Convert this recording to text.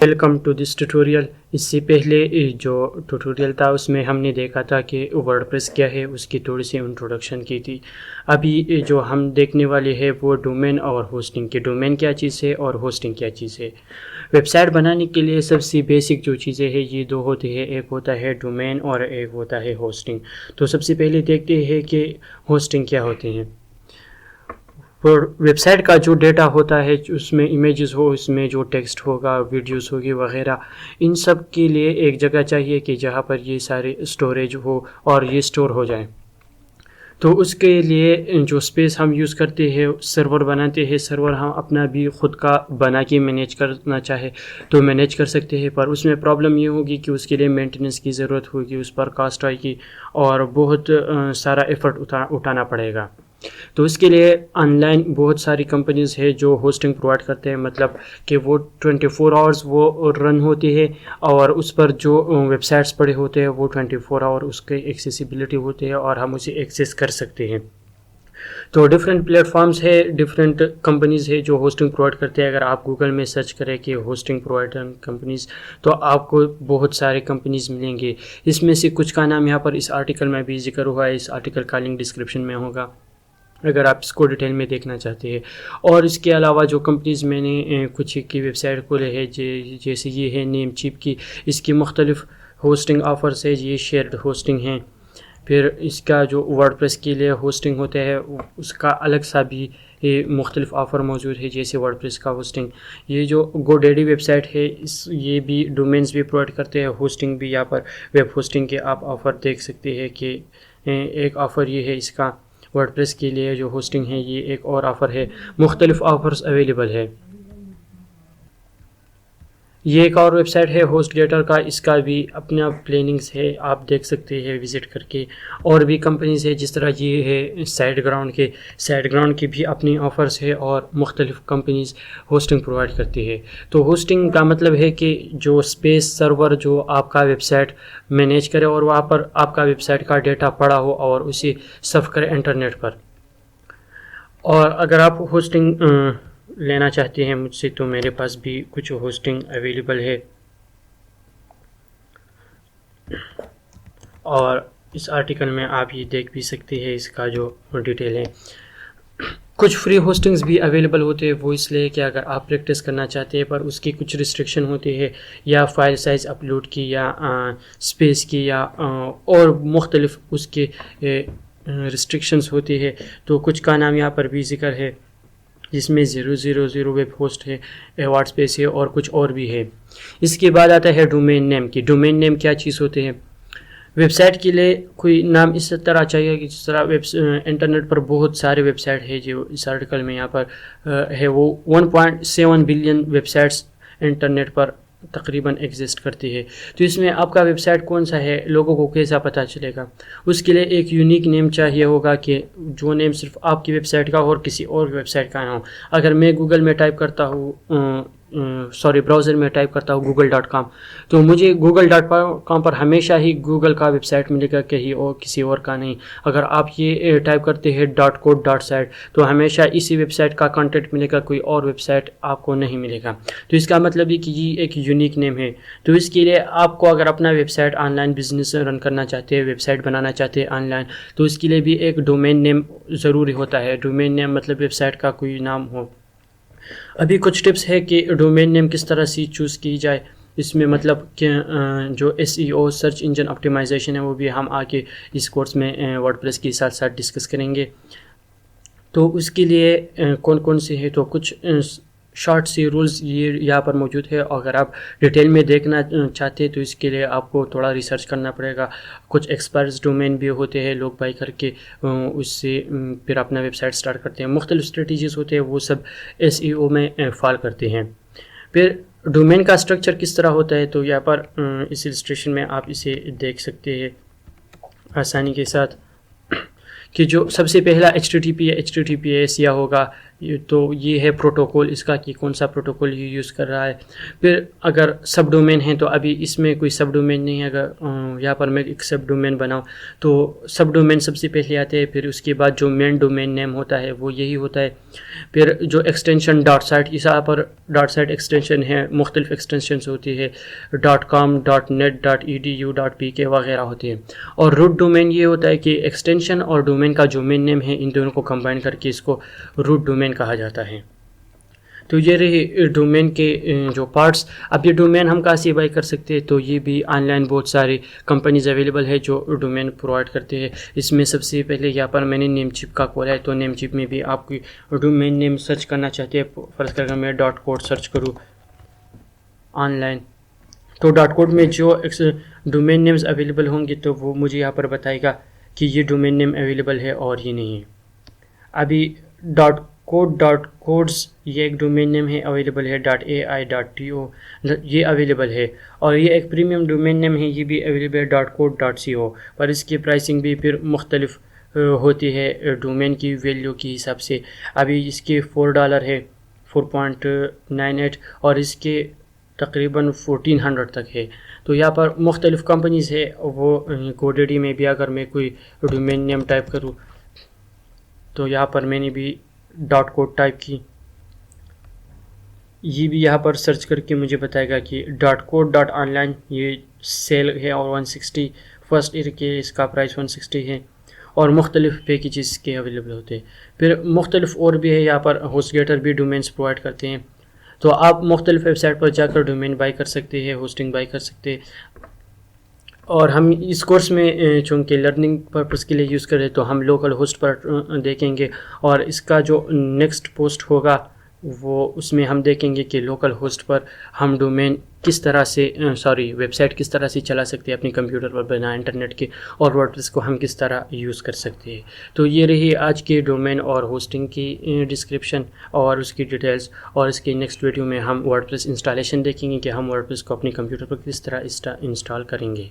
Welcome to this tutorial. اس سے پہلے جو ٹیوٹوریل تھا اس میں ہم نے دیکھا تھا کہ ورڈپریس کیا ہے، اس کی تھوڑی سی انٹروڈکشن کی تھی. ابھی جو ہم دیکھنے والے ہیں وہ ڈومین اور ہوسٹنگ کی. ڈومین کیا چیز ہے اور ہوسٹنگ کیا چیز ہے. ویب سائٹ بنانے کے لیے سب سے بیسک جو چیزیں ہیں یہ دو ہوتی ہے، ایک ہوتا ہے ڈومین اور ایک ہوتا ہے ہوسٹنگ. تو سب سے پہلے دیکھتے ہیں کہ ہوسٹنگ کیا ہوتے ہیں. ویب سائٹ کا جو ڈیٹا ہوتا ہے، اس میں امیجز ہو، اس میں جو ٹیکسٹ ہوگا، ویڈیوز ہوگی وغیرہ، ان سب کے لیے ایک جگہ چاہیے کہ جہاں پر یہ سارے اسٹوریج ہو اور یہ اسٹور ہو جائیں. تو اس کے لیے جو اسپیس ہم یوز کرتے ہیں، سرور بناتے ہیں. سرور ہم اپنا بھی خود کا بنا کے مینیج کرنا چاہے تو مینیج کر سکتے ہیں، پر اس میں پرابلم یہ ہوگی کہ اس کے لیے مینٹیننس کی ضرورت ہوگی، اس پر کاسٹ آئے گی اور بہت سارا ایفرٹ اٹھانا پڑے گا. تو اس کے لیے آن لائن بہت ساری کمپنیز ہے جو ہوسٹنگ پرووائڈ کرتے ہیں، مطلب کہ وہ 24 آورز وہ رن ہوتی ہے اور اس پر جو ویب سائٹس پڑے ہوتے ہیں وہ 24 آور اس کے ایکسیسیبلٹی ہوتی ہے اور ہم اسے ایکسیس کر سکتے ہیں. تو ڈفرینٹ پلیٹ فارمز ہے، ڈفرینٹ کمپنیز ہے جو ہوسٹنگ پرووائڈ کرتے ہیں. اگر آپ گوگل میں سرچ کریں کہ ہوسٹنگ پرووائڈر کمپنیز تو آپ کو بہت سارے کمپنیز ملیں گے. اس میں سے کچھ کا نام یہاں پر اس آرٹیکل میں بھی ذکر ہوا ہے، اس آرٹیکل کا لنک ڈسکرپشن میں ہوگا اگر آپ اس کو ڈیٹیل میں دیکھنا چاہتے ہیں. اور اس کے علاوہ جو کمپنیز میں نے کچھ کی ویب سائٹ کھولے ہیں، جیسے یہ ہے نیم چیپ کی، اس کی مختلف ہوسٹنگ آفرز ہے. یہ شیئرڈ ہوسٹنگ ہیں. پھر اس کا جو ورڈپریس کے لیے ہوسٹنگ ہوتا ہے اس کا الگ سا بھی مختلف آفر موجود ہے، جیسے ورڈپریس کا ہوسٹنگ. یہ جو گو ڈیڈی ویب سائٹ ہے یہ بھی ڈومینز بھی پرووائڈ کرتے ہیں، ہوسٹنگ بھی. یہاں پر ویب ہوسٹنگ کے آپ آفر دیکھ سکتے ہیں کہ ایک آفر یہ ہے اس کا ورڈپریس کے لیے جو ہوسٹنگ ہے، یہ ایک اور آفر ہے. مختلف آفرز اویلیبل ہے. یہ ایک اور ویب سائٹ ہے ہوسٹ گیٹر کا، اس کا بھی اپنا پلاننگز ہے، آپ دیکھ سکتے ہیں وزٹ کر کے. اور بھی کمپنیز ہے جس طرح یہ ہے سائٹ گراؤنڈ کے بھی اپنی آفرز ہے اور مختلف کمپنیز ہوسٹنگ پرووائڈ کرتی ہے. تو ہوسٹنگ کا مطلب ہے کہ جو اسپیس سرور جو آپ کا ویب سائٹ مینیج کرے اور وہاں پر آپ کا ویب سائٹ کا ڈیٹا پڑا ہو اور اسے سرف کرے انٹرنیٹ پر. اور اگر آپ ہوسٹنگ لینا چاہتے ہیں مجھ سے تو میرے پاس بھی کچھ ہوسٹنگ اویلیبل ہے، اور اس آرٹیکل میں آپ یہ دیکھ بھی سکتے ہیں اس کا جو ڈیٹیل ہے. کچھ فری ہوسٹنگز بھی اویلیبل ہوتے ہیں، وہ اس لیے کہ اگر آپ پریکٹس کرنا چاہتے ہیں پر اس کی کچھ ریسٹرکشن ہوتی ہے، یا فائل سائز اپلوڈ کی، یا اسپیس کی، یا اور مختلف اس کے ریسٹرکشنز ہوتی ہے. تو کچھ کا نام یہاں پر بھی ذکر ہے، جس میں 000 ویب ہوسٹ ہے، ایوارڈ اسپیس ہے اور کچھ اور بھی ہے. اس کے بعد آتا ہے ڈومین نیم کی. ڈومین نیم کیا چیز ہوتے ہیں؟ ویب سائٹ کے لیے کوئی نام اس طرح چاہیے کہ جس طرح انٹرنیٹ پر بہت سارے ویب سائٹ ہے جو اس آرٹیکل میں یہاں پر ہے، وہ 1.7 بلین ویب سائٹس انٹرنیٹ پر تقریباً ایگزسٹ کرتی ہے. تو اس میں آپ کا ویب سائٹ کون سا ہے، لوگوں کو کیسا پتہ چلے گا؟ اس کے لیے ایک یونیک نیم چاہیے ہوگا کہ جو نیم صرف آپ کی ویب سائٹ کا ہو اور کسی اور ویب سائٹ کا نہ ہو. اگر میں گوگل میں ٹائپ کرتا ہوں براؤزر میں ٹائپ کرتا ہوں google.com تو مجھے google.com پر ہمیشہ ہی گوگل کا ویب سائٹ ملے گا، کہیں اور کسی اور کا نہیں. اگر آپ یہ ٹائپ کرتے ہیں .co.site تو ہمیشہ اسی ویب سائٹ کا کنٹینٹ ملے گا، کوئی اور ویب سائٹ آپ کو نہیں ملے گا. تو اس کا مطلب ہے کہ یہ ایک یونیک نیم ہے. تو اس کے لیے آپ کو اگر اپنا website online business run کرنا چاہتے ہیں، ویب سائٹ بنانا چاہتے ہیں آن لائن، تو اس کے لیے بھی ایک ڈومین نیم ضروری ہوتا ہے. ڈومین نیم مطلب ویب سائٹ کا کوئی نام ہو. ابھی کچھ ٹپس ہے کہ ڈومین نیم کس طرح سے چوز کی جائے. اس میں مطلب کہ جو SEO سرچ انجن آپٹیمائزیشن ہے وہ بھی ہم آگے اس کورس میں ورڈپریس کے ساتھ ساتھ ڈسکس کریں گے. تو اس کے لیے کون کون سے ہیں، تو کچھ شارٹ سی رولز یہ یہاں پر موجود ہے. اگر آپ ڈیٹیل میں دیکھنا چاہتے ہیں تو اس کے لیے آپ کو تھوڑا ریسرچ کرنا پڑے گا. کچھ ایکسپائرز ڈومین بھی ہوتے ہیں، لوگ بائی کر کے اس سے پھر اپنا ویب سائٹ سٹارٹ کرتے ہیں. مختلف اسٹریٹجیز ہوتے ہیں، وہ سب SEO میں فال کرتے ہیں. پھر ڈومین کا اسٹرکچر کس طرح ہوتا ہے، تو یہاں پر اس السٹریشن میں آپ اسے دیکھ سکتے ہیں آسانی کے ساتھ کہ جو سب سے پہلا HTTPS یا ہوگا تو یہ ہے پروٹوکول اس کا کہ کون سا پروٹوکول یہ یوز کر رہا ہے. پھر اگر سب ڈومین ہیں تو ابھی اس میں کوئی سب ڈومین نہیں ہے. اگر یہاں پر میں ایک سب ڈومین بناؤں تو سب ڈومین سب سے پہلے آتے ہیں, پھر اس کے بعد جو مین ڈومین نیم ہوتا ہے وہ یہی ہوتا ہے. پھر جو ایکسٹینشن ڈاٹ سائٹ, اس یہاں پر ڈاٹ سائٹ ایکسٹینشن ہے, مختلف ایکسٹینشنز ہوتی ہے, .com .net .edu .pk وغیرہ ہوتے ہیں. اور روٹ ڈومین یہ ہوتا ہے کہ ایکسٹینشن اور ڈومین کا جو مین نیم ہے ان دونوں کو کمبائن کر کے اس کو روٹ ڈومین کہا جاتا ہے. تو یہ رہی ڈومین کے جو پارٹس. اب یہ ڈومین ہم کہاں سے بائی کر سکتے ہیں, تو یہ بھی آن لائن بہت ساری کمپنیز اویلیبل ہے جو ڈومین پرووائڈ کرتے ہیں. اس میں سب سے پہلے یہاں پر میں نے نیم چپ کا کھولا ہے, تو نیم چپ میں بھی آپ کی ڈومین نیم سرچ کرنا چاہتے ہیں. فرض کر میں .code سرچ کروں آن لائن, تو .code میں جو ڈومین نیمز اویلیبل ہوں گے تو وہ مجھے یہاں پر بتائے گا کہ یہ ڈومین نیم اویلیبل ہے اور یہ نہیں ہے. ابھی .codes یہ ایک ڈومین نیم ہے, اویلیبل ہے. .ai.to یہ اویلیبل ہے, اور یہ ایک پریمیم ڈومین نیم ہے, یہ بھی اویلیبل ہے .code.co, پر اس کی پرائسنگ بھی پھر مختلف ہوتی ہے ڈومین کی ویلیو کے حساب سے. ابھی اس کے $4 ہے, 4.98, اور اس کے تقریباً 1400 تک ہے. تو یہاں پر مختلف کمپنیز ہے. وہ GoDaddy میں بھی اگر میں کوئی ڈومین نیم ٹائپ کروں تو یہاں پر میں نے بھی .code ٹائپ کی, یہ بھی یہاں پر سرچ کر کے مجھے بتائے گا کہ .code.online یہ سیل ہے اور 160 فرسٹ ایئر کے اس کا پرائس 160 ہے, اور مختلف پیکیجز کے اویلیبل ہوتے ہیں. پھر مختلف اور بھی ہے, یہاں پر ہوسٹ گیٹر بھی ڈومینس پرووائڈ کرتے ہیں. تو آپ مختلف ویب سائٹ پر جا کر ڈومین بائی کر سکتے ہیں, ہوسٹنگ بائی کر سکتے ہیں. اور ہم اس کورس میں چونکہ لرننگ پرپس کے لیے یوز کریں تو ہم لوکل ہوسٹ پر دیکھیں گے, اور اس کا جو نیکسٹ پوسٹ ہوگا وہ اس میں ہم دیکھیں گے کہ لوکل ہوسٹ پر ہم ڈومین کس طرح سے ویب سائٹ کس طرح سے چلا سکتے ہیں اپنی کمپیوٹر پر بنا انٹرنیٹ کے, اور ورڈپریس کو ہم کس طرح یوز کر سکتے ہیں. تو یہ رہی آج کے ڈومین اور ہوسٹنگ کی ڈسکرپشن اور اس کی ڈیٹیلز. اور اس کے نیکسٹ ویڈیو میں ہم ورڈپریس انسٹالیشن دیکھیں گے کہ ہم ورڈپریس کو اپنی کمپیوٹر پر کس طرح انسٹال کریں گے.